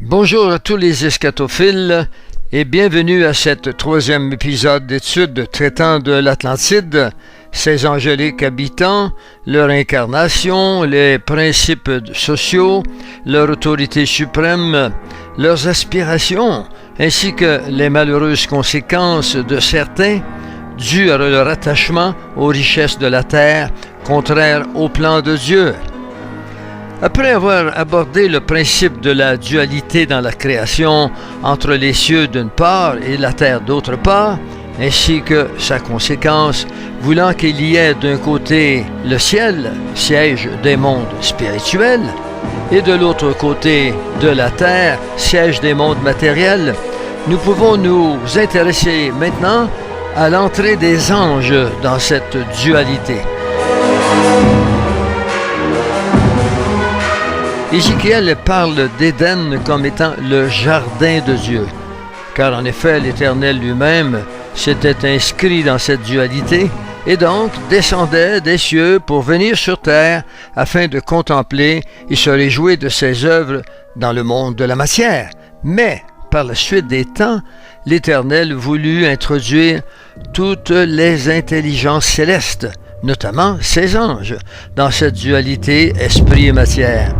Bonjour à tous les eschatophiles et bienvenue à cet troisième épisode d'études traitant de l'Atlantide, ses angéliques habitants, leur incarnation, les principes sociaux, leur autorité suprême, leurs aspirations, ainsi que les malheureuses conséquences de certains dues à leur attachement aux richesses de la terre, contraires au plan de Dieu. Après avoir abordé le principe de la dualité dans la création entre les cieux d'une part et la terre d'autre part, ainsi que sa conséquence, voulant qu'il y ait d'un côté le ciel, siège des mondes spirituels, et de l'autre côté de la terre, siège des mondes matériels, nous pouvons nous intéresser maintenant à l'entrée des anges dans cette dualité. Ézéchiel parle d'Éden comme étant le jardin de Dieu, car en effet l'Éternel lui-même s'était inscrit dans cette dualité et donc descendait des cieux pour venir sur terre afin de contempler et se réjouir de ses œuvres dans le monde de la matière. Mais, par la suite des temps, l'Éternel voulut introduire toutes les intelligences célestes, notamment ses anges, dans cette dualité esprit et matière.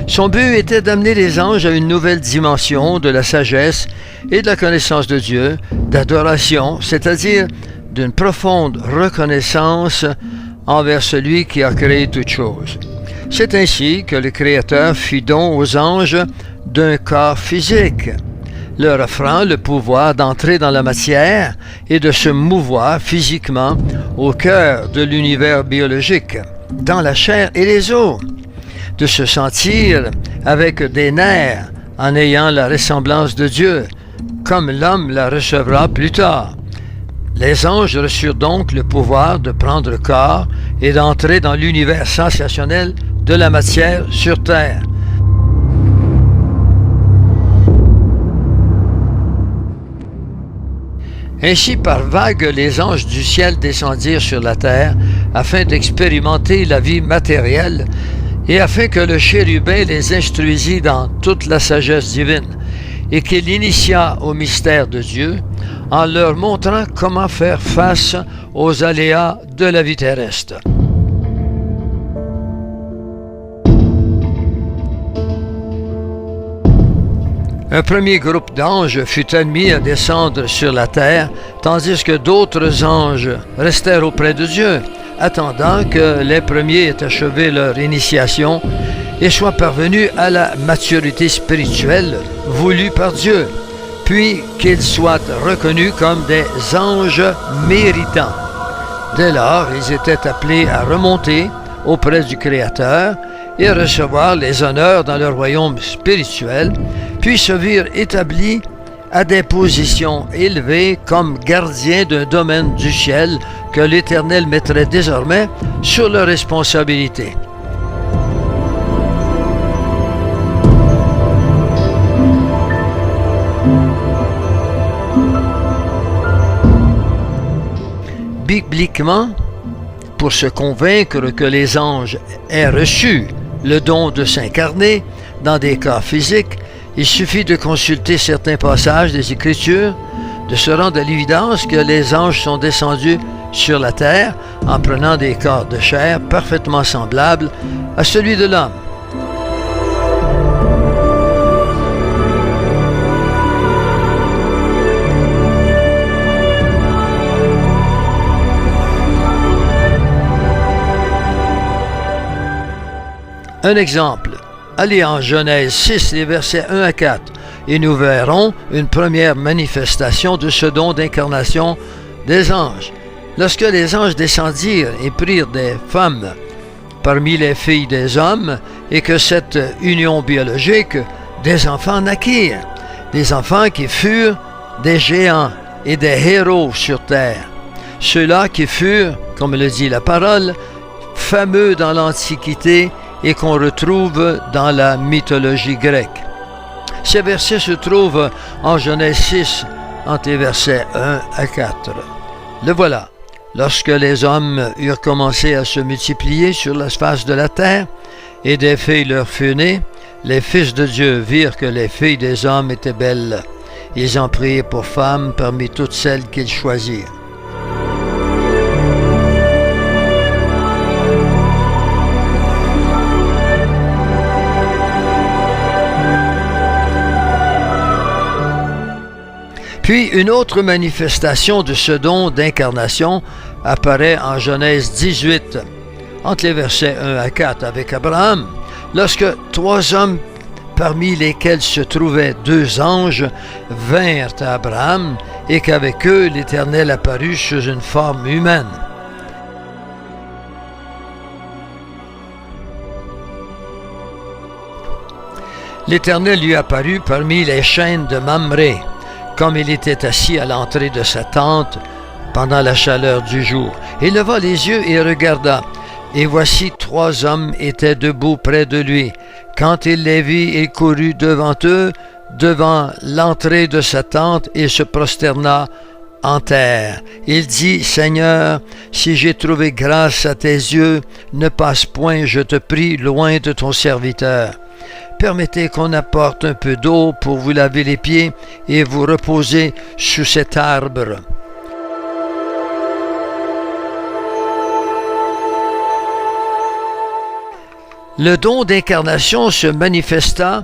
Son but était d'amener les anges à une nouvelle dimension de la sagesse et de la connaissance de Dieu, d'adoration, c'est-à-dire d'une profonde reconnaissance envers celui qui a créé toutes choses. C'est ainsi que le Créateur fit don aux anges d'un corps physique, leur offrant le pouvoir d'entrer dans la matière et de se mouvoir physiquement au cœur de l'univers biologique, dans la chair et les os, de se sentir avec des nerfs en ayant la ressemblance de Dieu, comme l'homme la recevra plus tard. Les anges reçurent donc le pouvoir de prendre corps et d'entrer dans l'univers sensationnel de la matière sur terre. Ainsi, par vagues, les anges du ciel descendirent sur la terre afin d'expérimenter la vie matérielle et afin que le chérubin les instruisit dans toute la sagesse divine, et qu'il initia au mystère de Dieu, en leur montrant comment faire face aux aléas de la vie terrestre. Un premier groupe d'anges fut admis à descendre sur la terre, tandis que d'autres anges restèrent auprès de Dieu, attendant que les premiers aient achevé leur initiation et soient parvenus à la maturité spirituelle voulue par Dieu, puis qu'ils soient reconnus comme des anges méritants. Dès lors, ils étaient appelés à remonter auprès du Créateur et à recevoir les honneurs dans leur royaume spirituel, puis se virent établis à des positions élevées comme gardiens d'un domaine du ciel que l'Éternel mettrait désormais sur leur responsabilité. Bibliquement, pour se convaincre que les anges aient reçu le don de s'incarner dans des corps physiques, il suffit de consulter certains passages des Écritures, de se rendre à l'évidence que les anges sont descendus sur la terre en prenant des corps de chair parfaitement semblables à celui de l'homme. Un exemple. Allez en Genèse 6, les versets 1 à 4, et nous verrons une première manifestation de ce don d'incarnation des anges. Lorsque les anges descendirent et prirent des femmes parmi les filles des hommes, et que cette union biologique, des enfants naquirent, des enfants qui furent des géants et des héros sur terre, ceux-là qui furent, comme le dit la parole, fameux dans l'Antiquité et qu'on retrouve dans la mythologie grecque. Ces versets se trouvent en Genèse 6, entre les versets 1 à 4. Le voilà. Lorsque les hommes eurent commencé à se multiplier sur la face de la terre, et des filles leur furent nées, les fils de Dieu virent que les filles des hommes étaient belles. Ils en prirent pour femmes parmi toutes celles qu'ils choisirent. Puis une autre manifestation de ce don d'incarnation apparaît en Genèse 18, entre les versets 1 à 4, avec Abraham, lorsque 3 hommes parmi lesquels se trouvaient 2 anges vinrent à Abraham et qu'avec eux l'Éternel apparut sous une forme humaine. L'Éternel lui apparut parmi les chênes de Mamré, comme il était assis à l'entrée de sa tente pendant la chaleur du jour. Il leva les yeux et regarda, et voici 3 hommes étaient debout près de lui. Quand il les vit, il courut devant eux, devant l'entrée de sa tente, et se prosterna en terre. Il dit, « Seigneur, si j'ai trouvé grâce à tes yeux, ne passe point, je te prie, loin de ton serviteur. Permettez qu'on apporte un peu d'eau pour vous laver les pieds et vous reposer sous cet arbre. » Le don d'incarnation se manifesta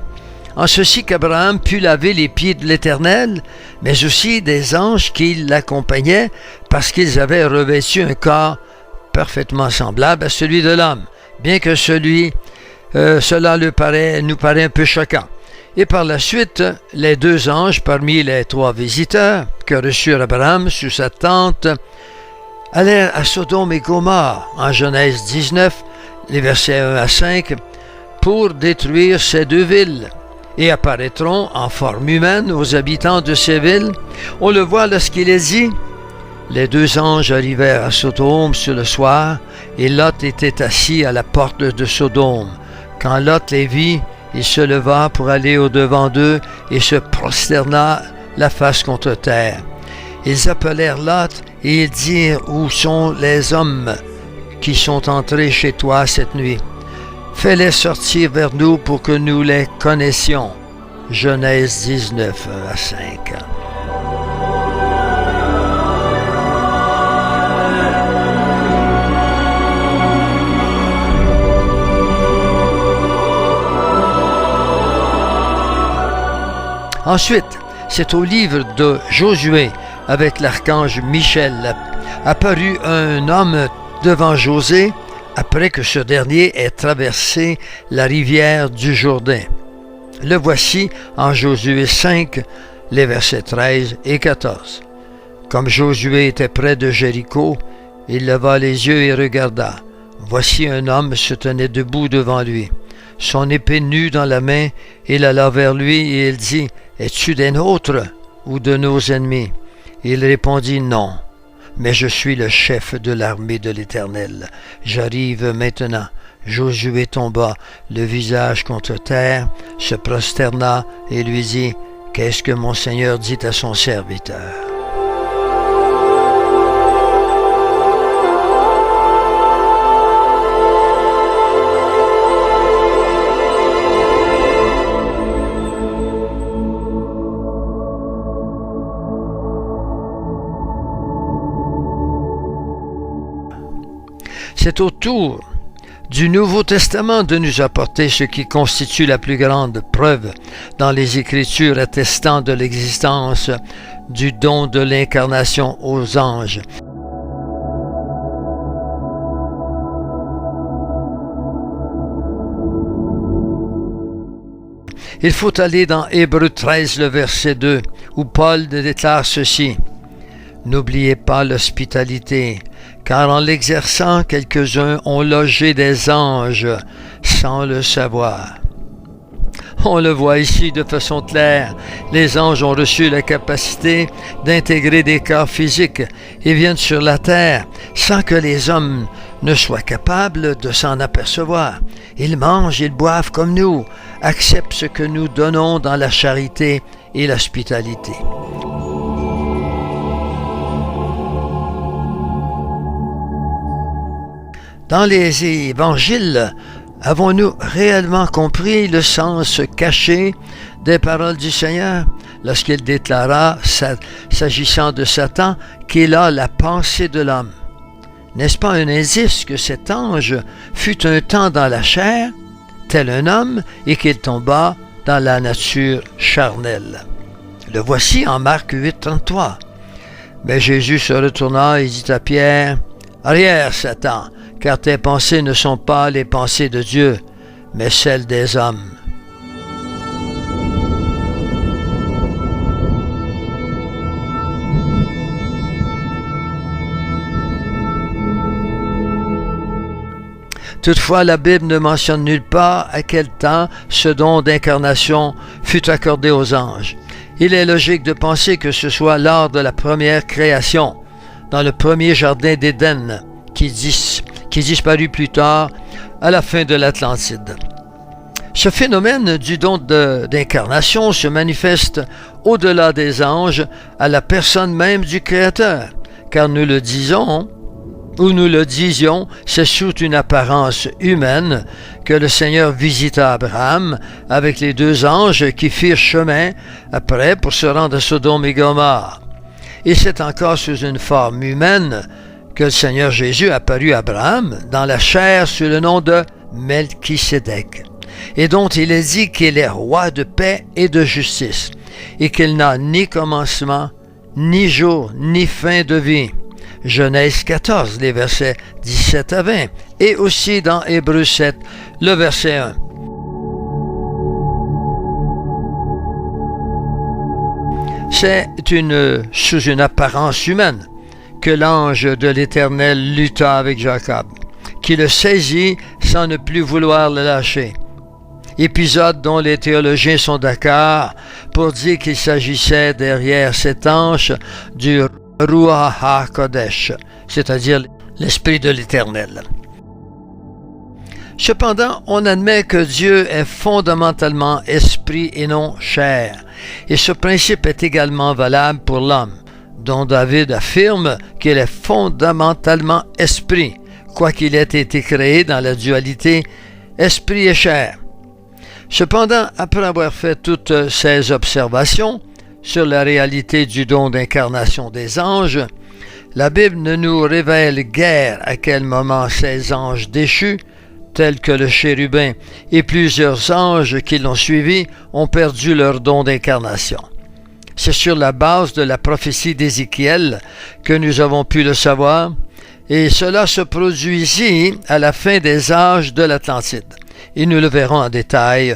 en ceci qu'Abraham put laver les pieds de l'Éternel, mais aussi des anges qui l'accompagnaient parce qu'ils avaient revêtu un corps parfaitement semblable à celui de l'homme, bien que cela nous paraît un peu choquant. Et par la suite, les 2 anges parmi les 3 visiteurs que reçut Abraham sous sa tente allèrent à Sodome et Gomorrhe en Genèse 19, les versets 1 à 5, pour détruire ces 2 villes, et apparaîtront en forme humaine aux habitants de ces villes. On le voit lorsqu'il est dit, les 2 anges arrivèrent à Sodome sur le soir, et Lot était assis à la porte de Sodome. Quand Lot les vit, il se leva pour aller au-devant d'eux et se prosterna la face contre terre. Ils appelèrent Lot et ils dirent, « Où sont les hommes qui sont entrés chez toi cette nuit? Fais-les sortir vers nous pour que nous les connaissions. » Genèse 19, 1 à 5. Ensuite, c'est au livre de Josué, avec l'archange Michel, apparut un homme devant José, après que ce dernier ait traversé la rivière du Jourdain. Le voici en Josué 5, les versets 13 et 14. Comme Josué était près de Jéricho, il leva les yeux et regarda. Voici un homme se tenait debout devant lui, son épée nue dans la main. Il alla vers lui et il dit, « Es-tu des nôtres ou de nos ennemis? » Il répondit, « Non, mais je suis le chef de l'armée de l'Éternel. J'arrive maintenant. » Josué tomba, le visage contre terre, se prosterna et lui dit, « Qu'est-ce que mon Seigneur dit à son serviteur? » C'est au tour du Nouveau Testament de nous apporter ce qui constitue la plus grande preuve dans les Écritures attestant de l'existence du don de l'incarnation aux anges. Il faut aller dans Hébreux 13, le verset 2, où Paul déclare ceci. « N'oubliez pas l'hospitalité, car en l'exerçant, quelques-uns ont logé des anges sans le savoir. » On le voit ici de façon claire. Les anges ont reçu la capacité d'intégrer des corps physiques et viennent sur la terre sans que les hommes ne soient capables de s'en apercevoir. Ils mangent, ils boivent comme nous, acceptent ce que nous donnons dans la charité et l'hospitalité. Dans les évangiles, avons-nous réellement compris le sens caché des paroles du Seigneur lorsqu'il déclara, s'agissant de Satan, qu'il a la pensée de l'homme? N'est-ce pas un indice que cet ange fut un temps dans la chair, tel un homme, et qu'il tomba dans la nature charnelle? Le voici en Marc 8, 33. Mais Jésus se retourna et dit à Pierre, « Arrière, Satan, car tes pensées ne sont pas les pensées de Dieu, mais celles des hommes. » Toutefois, la Bible ne mentionne nulle part à quel temps ce don d'incarnation fut accordé aux anges. Il est logique de penser que ce soit lors de la première création, dans le premier jardin d'Éden, qui disparut plus tard à la fin de l'Atlantide. Ce phénomène du don d'incarnation se manifeste au-delà des anges à la personne même du Créateur, car nous le disions, c'est sous une apparence humaine que le Seigneur visita Abraham avec les deux anges qui firent chemin après pour se rendre à Sodome et Gomorrhe. Et c'est encore sous une forme humaine que le Seigneur Jésus apparut à Abraham dans la chair sous le nom de Melchisédek, et dont il est dit qu'il est roi de paix et de justice, et qu'il n'a ni commencement, ni jour, ni fin de vie. Genèse 14, les versets 17 à 20, et aussi dans Hébreux 7, le verset 1. C'est sous une apparence humaine que l'ange de l'Éternel lutta avec Jacob, qui le saisit sans ne plus vouloir le lâcher. Épisode dont les théologiens sont d'accord pour dire qu'il s'agissait derrière cet ange du Ruach HaKodesh, c'est-à-dire l'Esprit de l'Éternel. Cependant, on admet que Dieu est fondamentalement esprit et non chair, et ce principe est également valable pour l'homme, dont David affirme qu'il est fondamentalement esprit, quoiqu'il ait été créé dans la dualité esprit et chair. Cependant, après avoir fait toutes ces observations sur la réalité du don d'incarnation des anges, la Bible ne nous révèle guère à quel moment ces anges déchus, tels que le chérubin et plusieurs anges qui l'ont suivi, ont perdu leur don d'incarnation. C'est sur la base de la prophétie d'Ézéchiel que nous avons pu le savoir, et cela se produisit à la fin des âges de l'Atlantide. Et nous le verrons en détail,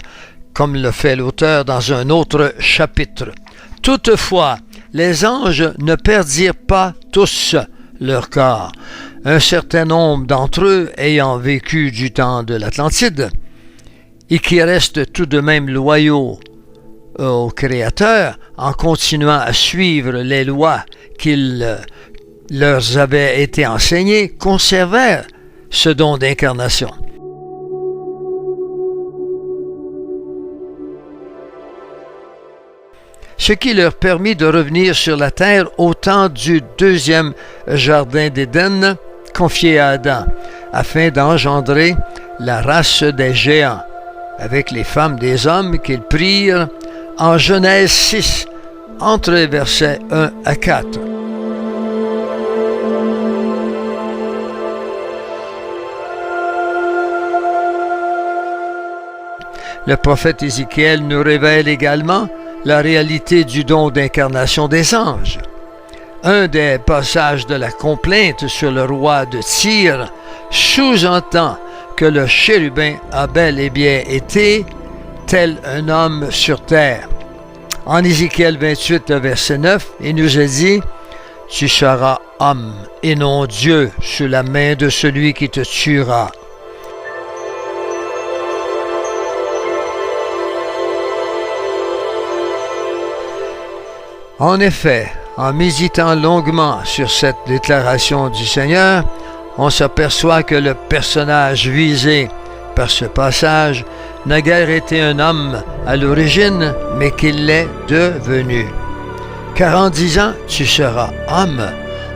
comme le fait l'auteur dans un autre chapitre. Toutefois, les anges ne perdirent pas tous leur corps. Un certain nombre d'entre eux ayant vécu du temps de l'Atlantide et qui restent tout de même loyaux au Créateur en continuant à suivre les lois qu'il leur avait été enseignées, conservèrent ce don d'incarnation. Ce qui leur permit de revenir sur la terre au temps du deuxième jardin d'Éden confié à Adam, afin d'engendrer la race des géants, avec les femmes des hommes qu'ils prirent en Genèse 6, entre les versets 1 à 4. Le prophète Ézéchiel nous révèle également la réalité du don d'incarnation des anges. Un des passages de la complainte sur le roi de Tyr sous-entend que le chérubin a bel et bien été tel un homme sur terre. En Ézéchiel 28, verset 9, il nous est dit « Tu seras homme et non Dieu sous la main de celui qui te tuera. » En effet, en méditant longuement sur cette déclaration du Seigneur, on s'aperçoit que le personnage visé par ce passage n'a guère été un homme à l'origine, mais qu'il l'est devenu. Car en disant « tu seras homme »,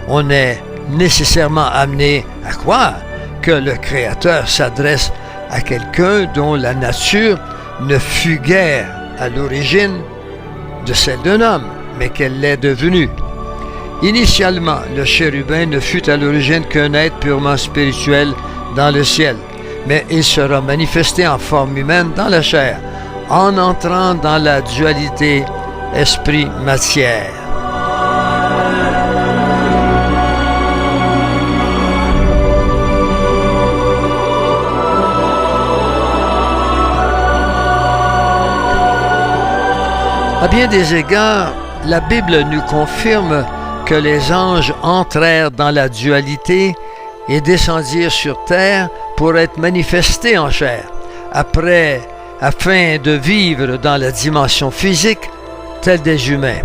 on est nécessairement amené à croire que le Créateur s'adresse à quelqu'un dont la nature ne fut guère à l'origine de celle d'un homme, mais qu'elle l'est devenue. Initialement, le chérubin ne fut à l'origine qu'un être purement spirituel dans le ciel, mais il sera manifesté en forme humaine dans la chair, en entrant dans la dualité esprit-matière. À bien des égards, la Bible nous confirme que les anges entrèrent dans la dualité et descendirent sur terre pour être manifestés en chair, afin de vivre dans la dimension physique telle des humains.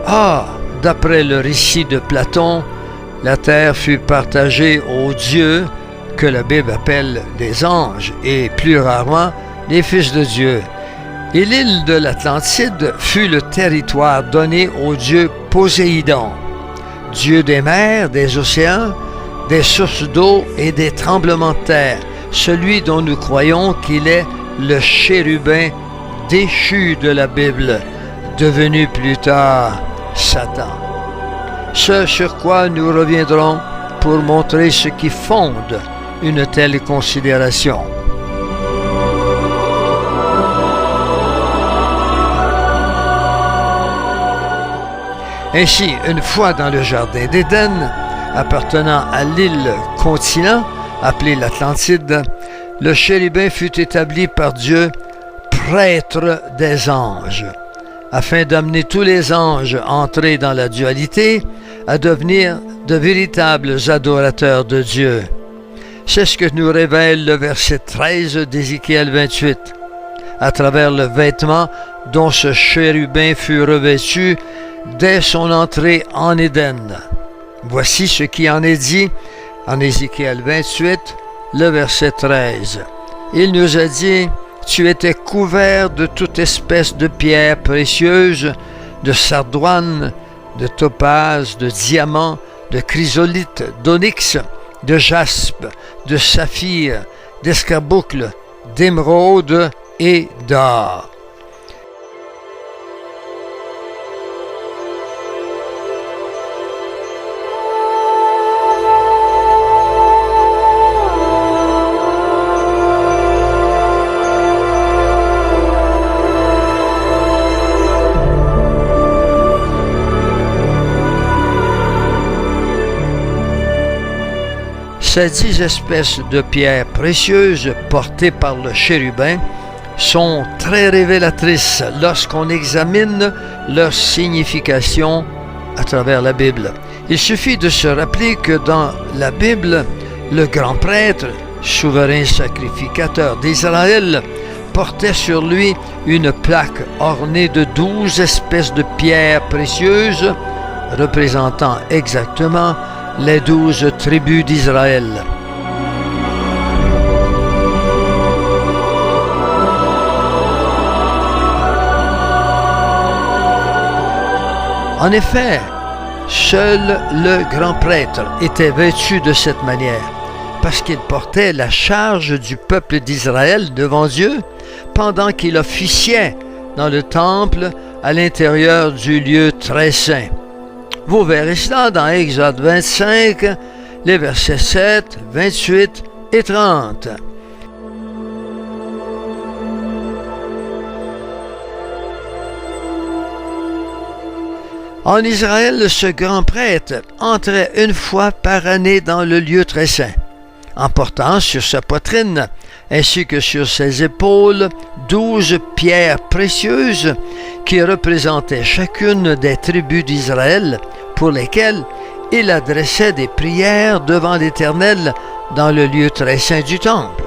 Or, d'après le récit de Platon, la terre fut partagée aux dieux, que la Bible appelle les anges, et plus rarement les fils de Dieu. Et l'île de l'Atlantide fut le territoire donné au dieu Poséidon, dieu des mers, des océans, des sources d'eau et des tremblements de terre, celui dont nous croyons qu'il est le chérubin déchu de la Bible, devenu plus tard Satan. Ce sur quoi nous reviendrons pour montrer ce qui fonde une telle considération. Ainsi, une fois dans le jardin d'Éden, appartenant à l'île continent, appelée l'Atlantide, le chérubin fut établi par Dieu prêtre des anges, afin d'amener tous les anges entrés dans la dualité à devenir de véritables adorateurs de Dieu. C'est ce que nous révèle le verset 13 d'Ézéchiel 28, à travers le vêtement dont ce chérubin fut revêtu dès son entrée en Éden. Voici ce qui en est dit en Ézéchiel 28, le verset 13. Il nous a dit: « Tu étais couvert de toute espèce de pierres précieuses, de sardoine, de topaze, de diamant, de chrysolite, d'onyx, de jaspe, de saphir, d'escarboucle, d'émeraude et d'or. » Ces 10 espèces de pierres précieuses portées par le chérubin sont très révélatrices lorsqu'on examine leur signification à travers la Bible. Il suffit de se rappeler que dans la Bible, le grand prêtre, souverain sacrificateur d'Israël, portait sur lui une plaque ornée de 12 espèces de pierres précieuses, représentant exactement les 12 tribus d'Israël. En effet, seul le grand prêtre était vêtu de cette manière, parce qu'il portait la charge du peuple d'Israël devant Dieu pendant qu'il officiait dans le temple à l'intérieur du lieu très saint. Vous verrez cela dans Exode 25, les versets 7, 28 et 30. En Israël, ce grand prêtre entrait une fois par année dans le lieu très saint, en portant sur sa poitrine ainsi que sur ses épaules 12 pierres précieuses qui représentaient chacune des tribus d'Israël, pour lesquelles il adressait des prières devant l'Éternel dans le lieu très saint du temple.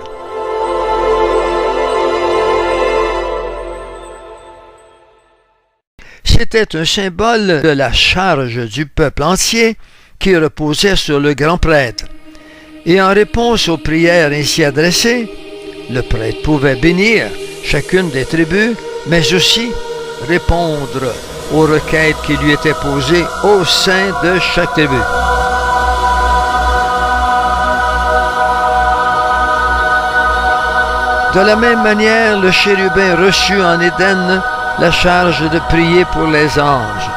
C'était un symbole de la charge du peuple entier qui reposait sur le grand prêtre. Et en réponse aux prières ainsi adressées, le prêtre pouvait bénir chacune des tribus, mais aussi répondre aux requêtes qui lui étaient posées au sein de chaque tribu. De la même manière, le chérubin reçut en Éden la charge de prier pour les anges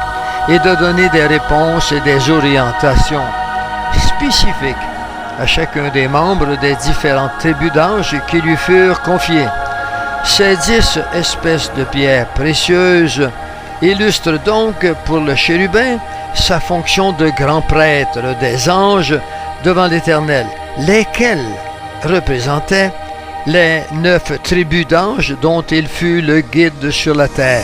et de donner des réponses et des orientations spécifiques à chacun des membres des différentes tribus d'anges qui lui furent confiées. Ces 10 espèces de pierres précieuses illustrent donc pour le chérubin sa fonction de grand prêtre des anges devant l'Éternel, lesquels représentaient les 9 tribus d'anges dont il fut le guide sur la terre.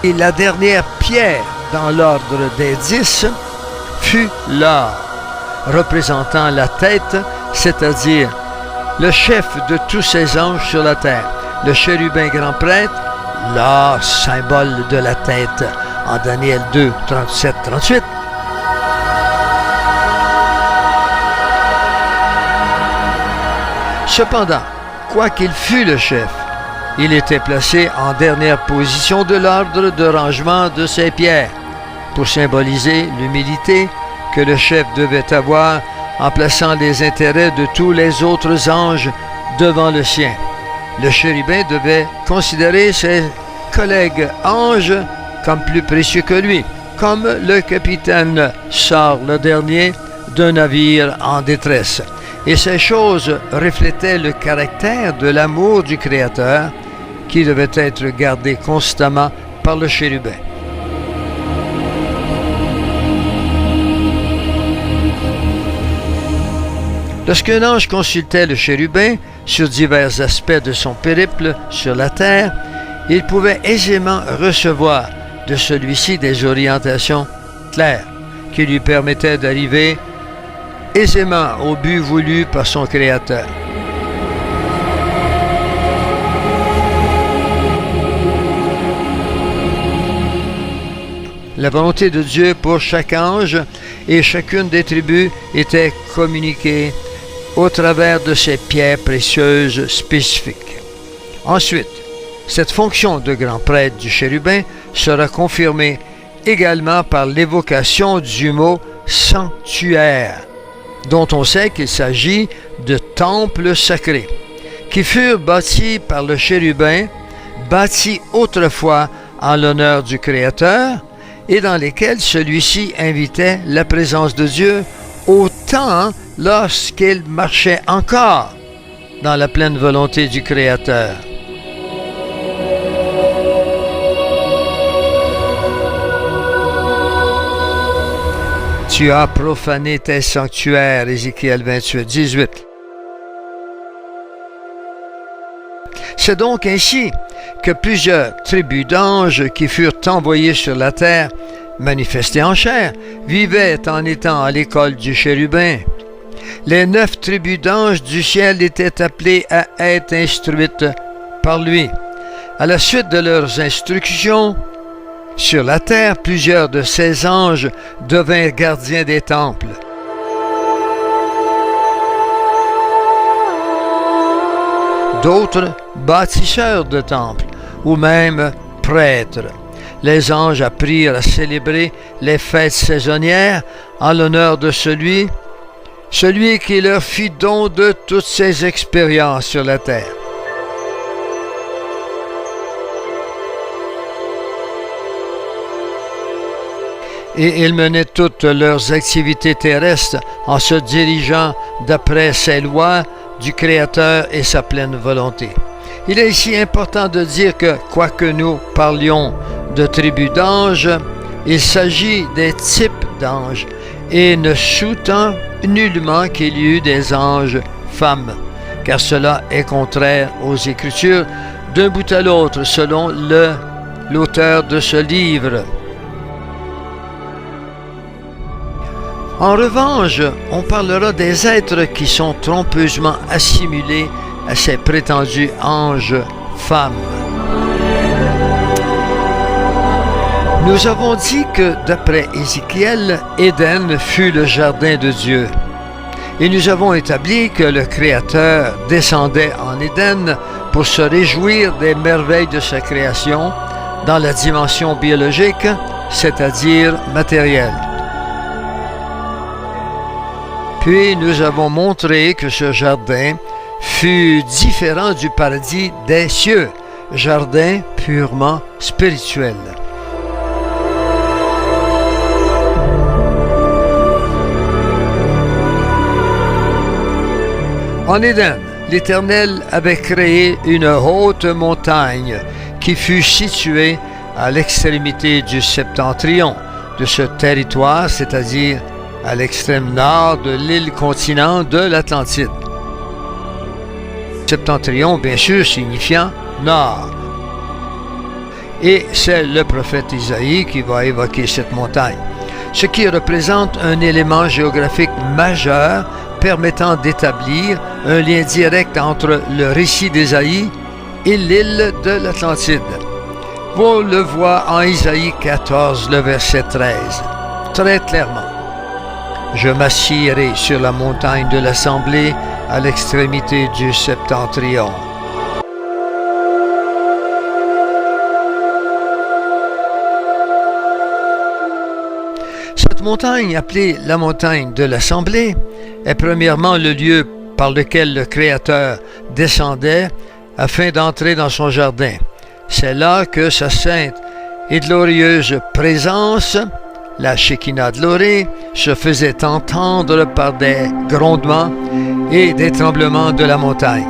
Et la dernière pierre dans l'ordre des 10 fut l'or, représentant la tête, c'est-à-dire le chef de tous ces anges sur la terre. Le chérubin grand prêtre, l'or, symbole de la tête, en Daniel 2, 37-38. Cependant, quoiqu'il fût le chef, il était placé en dernière position de l'ordre de rangement de ses pierres, pour symboliser l'humilité que le chef devait avoir en plaçant les intérêts de tous les autres anges devant le sien. Le chérubin devait considérer ses collègues anges comme plus précieux que lui, comme le capitaine sort le dernier d'un navire en détresse. Et ces choses reflétaient le caractère de l'amour du Créateur qui devait être gardé constamment par le chérubin. Lorsqu'un ange consultait le chérubin sur divers aspects de son périple sur la terre, il pouvait aisément recevoir de celui-ci des orientations claires qui lui permettaient d'arriver aisément au but voulu par son Créateur. La volonté de Dieu pour chaque ange et chacune des tribus était communiquée au travers de ces pierres précieuses spécifiques. Ensuite, cette fonction de grand prêtre du chérubin sera confirmée également par l'évocation du mot sanctuaire, dont on sait qu'il s'agit de temples sacrés, qui furent bâtis par le chérubin, bâtis autrefois en l'honneur du Créateur, et dans lesquels celui-ci invitait la présence de Dieu autant lorsqu'il marchait encore dans la pleine volonté du Créateur. Tu as profané tes sanctuaires, Ézéchiel 28, 18. C'est donc ainsi que plusieurs tribus d'anges qui furent envoyés sur la terre, manifestés en chair, vivaient en étant à l'école du chérubin. Les 9 tribus d'anges du ciel étaient appelées à être instruites par lui. À la suite de leurs instructions, sur la terre, plusieurs de ces anges devinrent gardiens des temples. D'autres, bâtisseurs de temples, ou même prêtres. Les anges apprirent à célébrer les fêtes saisonnières en l'honneur de celui qui leur fit don de toutes ses expériences sur la terre. Et ils menaient toutes leurs activités terrestres en se dirigeant d'après ses lois du Créateur et sa pleine volonté. Il est ici important de dire que, quoique nous parlions de tribus d'anges, il s'agit des types d'anges et ne sous-tend nullement qu'il y eut des anges femmes, car cela est contraire aux Écritures d'un bout à l'autre selon l'auteur de ce livre. En revanche, on parlera des êtres qui sont trompeusement assimilés à ces prétendus anges femmes. Nous avons dit que, d'après Ézéchiel, Éden fut le jardin de Dieu. Et nous avons établi que le Créateur descendait en Éden pour se réjouir des merveilles de sa création dans la dimension biologique, c'est-à-dire matérielle. Puis nous avons montré que ce jardin fut différent du paradis des cieux, jardin purement spirituel. En Éden, l'Éternel avait créé une haute montagne qui fut située à l'extrémité du septentrion de ce territoire, c'est-à-dire à l'extrême nord de l'île-continent de l'Atlantide. Septentrion, bien sûr, signifiant nord. Et c'est le prophète Isaïe qui va évoquer cette montagne, ce qui représente un élément géographique majeur permettant d'établir un lien direct entre le récit d'Ésaïe et l'île de l'Atlantide. On le voit en Isaïe 14, le verset 13, très clairement. « Je m'assiérai sur la montagne de l'assemblée à l'extrémité du septentrion. » Cette montagne, appelée la montagne de l'assemblée, est premièrement le lieu par lequel le Créateur descendait afin d'entrer dans son jardin. C'est là que sa sainte et glorieuse présence, la Shekinah glorée, se faisait entendre par des grondements et des tremblements de la montagne.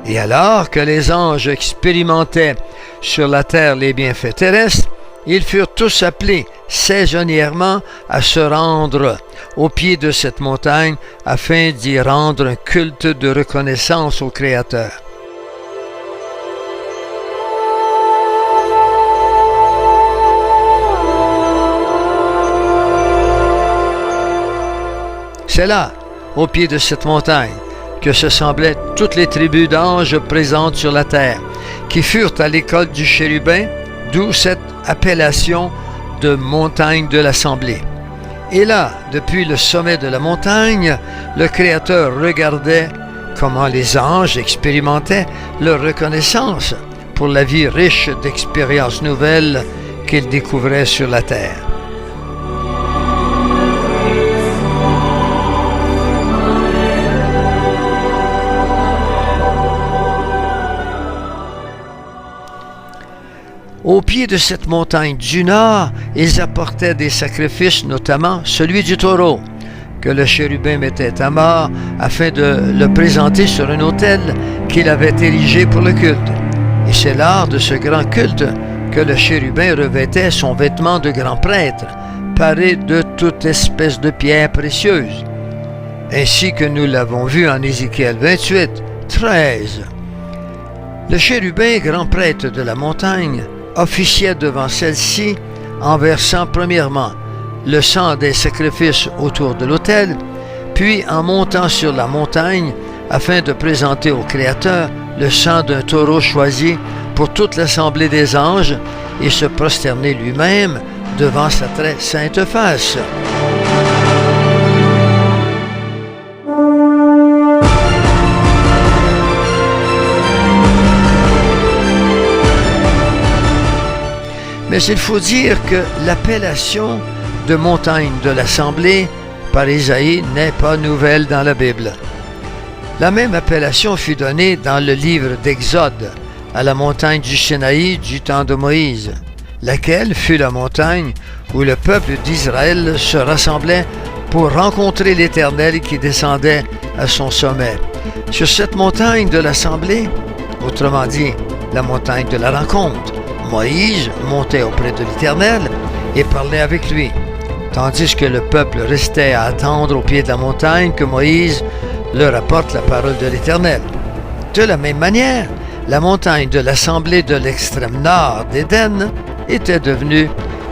Et alors que les anges expérimentaient sur la terre les bienfaits terrestres, ils furent tous appelés saisonnièrement à se rendre au pied de cette montagne afin d'y rendre un culte de reconnaissance au Créateur. C'est là, au pied de cette montagne, que se semblaient toutes les tribus d'anges présentes sur la terre, qui furent à l'école du chérubin, d'où cette appellation de montagne de l'assemblée. Et là, depuis le sommet de la montagne, le Créateur regardait comment les anges expérimentaient leur reconnaissance pour la vie riche d'expériences nouvelles qu'ils découvraient sur la terre. Au pied de cette montagne du Nord, ils apportaient des sacrifices, notamment celui du taureau, que le chérubin mettait à mort afin de le présenter sur un autel qu'il avait érigé pour le culte. Et c'est lors de ce grand culte que le chérubin revêtait son vêtement de grand prêtre, paré de toute espèce de pierres précieuses, ainsi que nous l'avons vu en Ézéchiel 28, 13. Le chérubin, grand prêtre de la montagne, officiait devant celle-ci en versant premièrement le sang des sacrifices autour de l'autel, puis en montant sur la montagne afin de présenter au Créateur le sang d'un taureau choisi pour toute l'assemblée des anges et se prosterner lui-même devant sa très sainte face. Mais il faut dire que l'appellation de montagne de l'assemblée par Isaïe n'est pas nouvelle dans la Bible. La même appellation fut donnée dans le livre d'Exode à la montagne du Sinaï du temps de Moïse, laquelle fut la montagne où le peuple d'Israël se rassemblait pour rencontrer l'Éternel qui descendait à son sommet. Sur cette montagne de l'assemblée, autrement dit la montagne de la rencontre, Moïse montait auprès de l'Éternel et parlait avec lui, tandis que le peuple restait à attendre au pied de la montagne que Moïse leur apporte la parole de l'Éternel. De la même manière, la montagne de l'assemblée de l'extrême nord d'Éden était devenue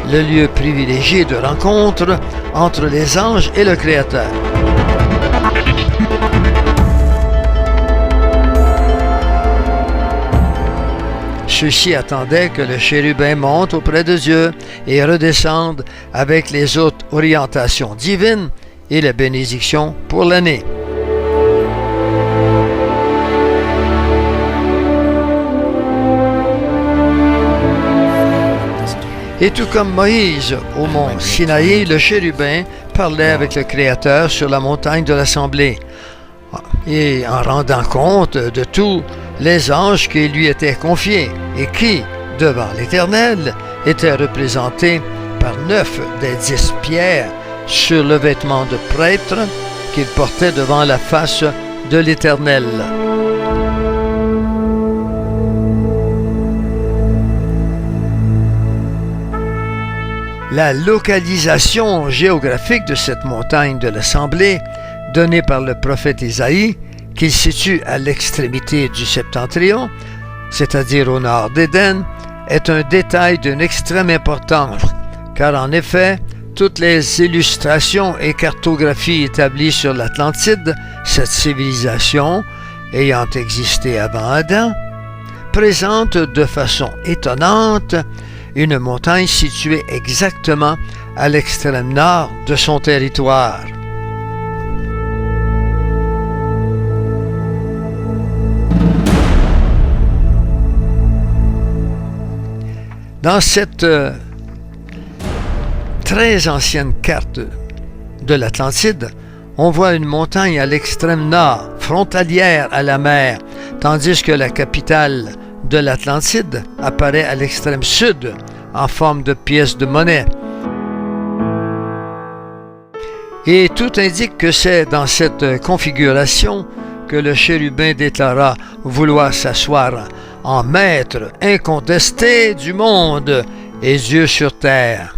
le lieu privilégié de rencontre entre les anges et le Créateur. Ceux-ci attendaient que le chérubin monte auprès de Dieu et redescende avec les autres orientations divines et la bénédiction pour l'année. Et tout comme Moïse au mont Sinaï, le chérubin parlait avec le Créateur sur la montagne de l'Assemblée, et en rendant compte de tous les anges qui lui étaient confiés et qui, devant l'Éternel, étaient représentés par 9 des 10 pierres sur le vêtement de prêtre qu'il portait devant la face de l'Éternel. La localisation géographique de cette montagne de l'Assemblée, donnée par le prophète Isaïe, qu'il situe à l'extrémité du septentrion, c'est-à-dire au nord d'Éden, est un détail d'une extrême importance, car en effet, toutes les illustrations et cartographies établies sur l'Atlantide, cette civilisation ayant existé avant Adam, présentent de façon étonnante une montagne située exactement à l'extrême nord de son territoire. Dans cette très ancienne carte de l'Atlantide, on voit une montagne à l'extrême nord, frontalière à la mer, tandis que la capitale de l'Atlantide apparaît à l'extrême sud, en forme de pièce de monnaie. Et tout indique que c'est dans cette configuration que le chérubin déclara vouloir s'asseoir en maître incontesté du monde et Dieu sur terre.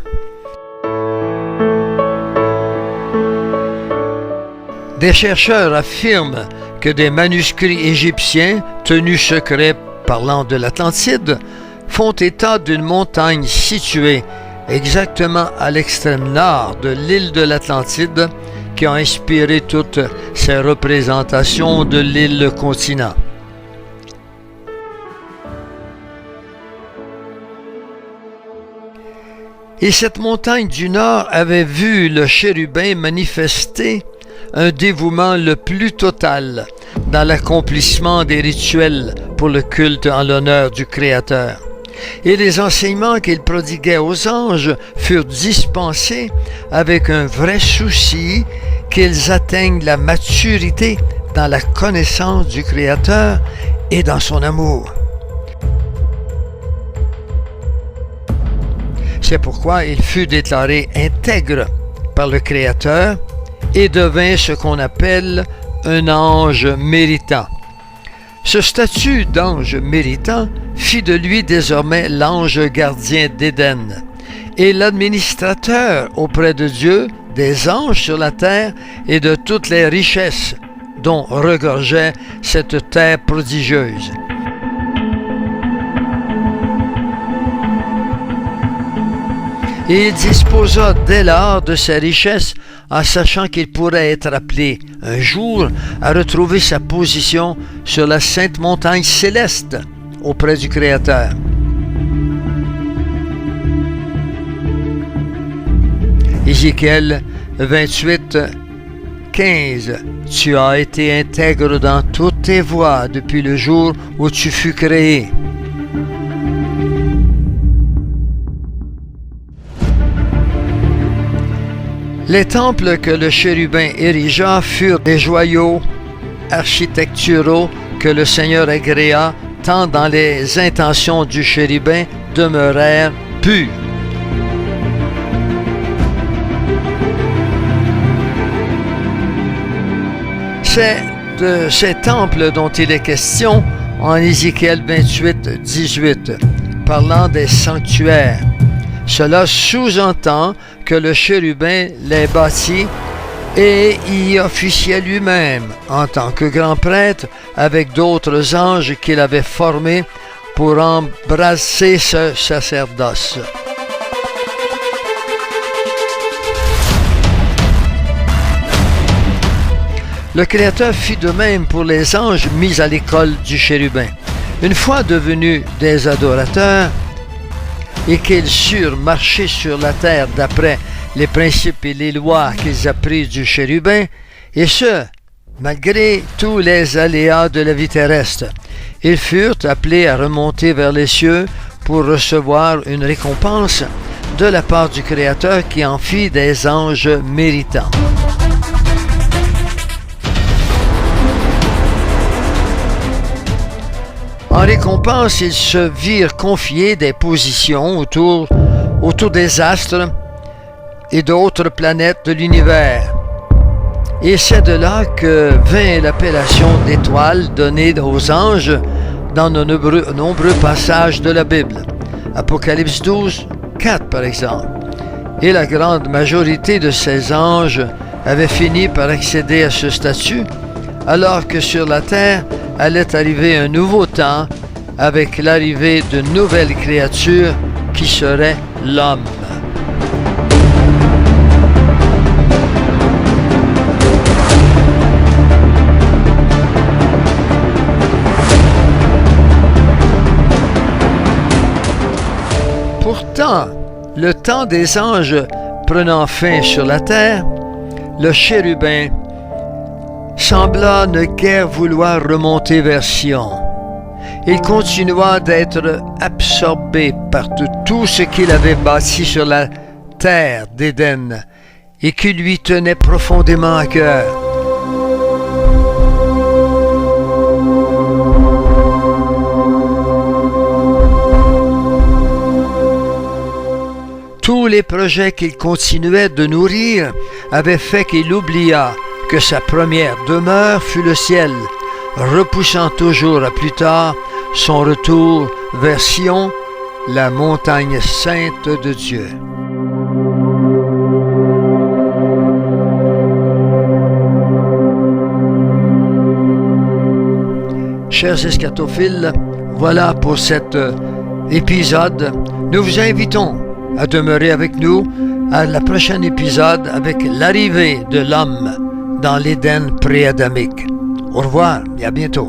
Des chercheurs affirment que des manuscrits égyptiens tenus secrets parlant de l'Atlantide font état d'une montagne située exactement à l'extrême nord de l'île de l'Atlantide qui a inspiré toutes ces représentations de l'île continent. Et cette montagne du nord avait vu le chérubin manifester un dévouement le plus total dans l'accomplissement des rituels pour le culte en l'honneur du Créateur. Et les enseignements qu'il prodiguait aux anges furent dispensés avec un vrai souci qu'ils atteignent la maturité dans la connaissance du Créateur et dans son amour. C'est pourquoi il fut déclaré intègre par le Créateur et devint ce qu'on appelle un ange méritant. Ce statut d'ange méritant fit de lui désormais l'ange gardien d'Éden et l'administrateur auprès de Dieu des anges sur la terre et de toutes les richesses dont regorgeait cette terre prodigieuse. Et il disposa dès lors de ses richesses en sachant qu'il pourrait être appelé un jour à retrouver sa position sur la sainte montagne céleste auprès du Créateur. Ézéchiel 28, 15. Tu as été intègre dans toutes tes voies depuis le jour où tu fus créé. Les temples que le chérubin érigea furent des joyaux architecturaux que le Seigneur agréa tant dans les intentions du chérubin demeurèrent pures. C'est de ces temples dont il est question en Ézéchiel 28, 18, parlant des sanctuaires. Cela sous-entend que le chérubin les bâtit et y officiait lui-même en tant que grand prêtre avec d'autres anges qu'il avait formés pour embrasser ce sacerdoce. Le Créateur fit de même pour les anges mis à l'école du chérubin. Une fois devenus des adorateurs, et qu'ils surent marcher sur la terre d'après les principes et les lois qu'ils apprirent du chérubin, et ce, malgré tous les aléas de la vie terrestre. Ils furent appelés à remonter vers les cieux pour recevoir une récompense de la part du Créateur qui en fit des anges méritants. En récompense, ils se virent confier des positions autour des astres et d'autres planètes de l'univers. Et c'est de là que vint l'appellation d'étoiles donnée aux anges dans de nombreux passages de la Bible. Apocalypse 12, 4 par exemple. Et la grande majorité de ces anges avaient fini par accéder à ce statut, alors que sur la terre allait arriver un nouveau temps avec l'arrivée d'une nouvelle créature qui serait l'homme. Pourtant, le temps des anges prenant fin sur la terre, le chérubin sembla ne guère vouloir remonter vers Sion. Il continua d'être absorbé par tout ce qu'il avait bâti sur la terre d'Éden et qui lui tenait profondément à cœur. Tous les projets qu'il continuait de nourrir avaient fait qu'il oublia que sa première demeure fut le ciel, repoussant toujours à plus tard son retour vers Sion, la montagne sainte de Dieu. Chers eschatophiles, voilà pour cet épisode. Nous vous invitons à demeurer avec nous à la prochaine épisode avec l'arrivée de l'homme dans l'Éden pré-adamique. Au revoir et à bientôt.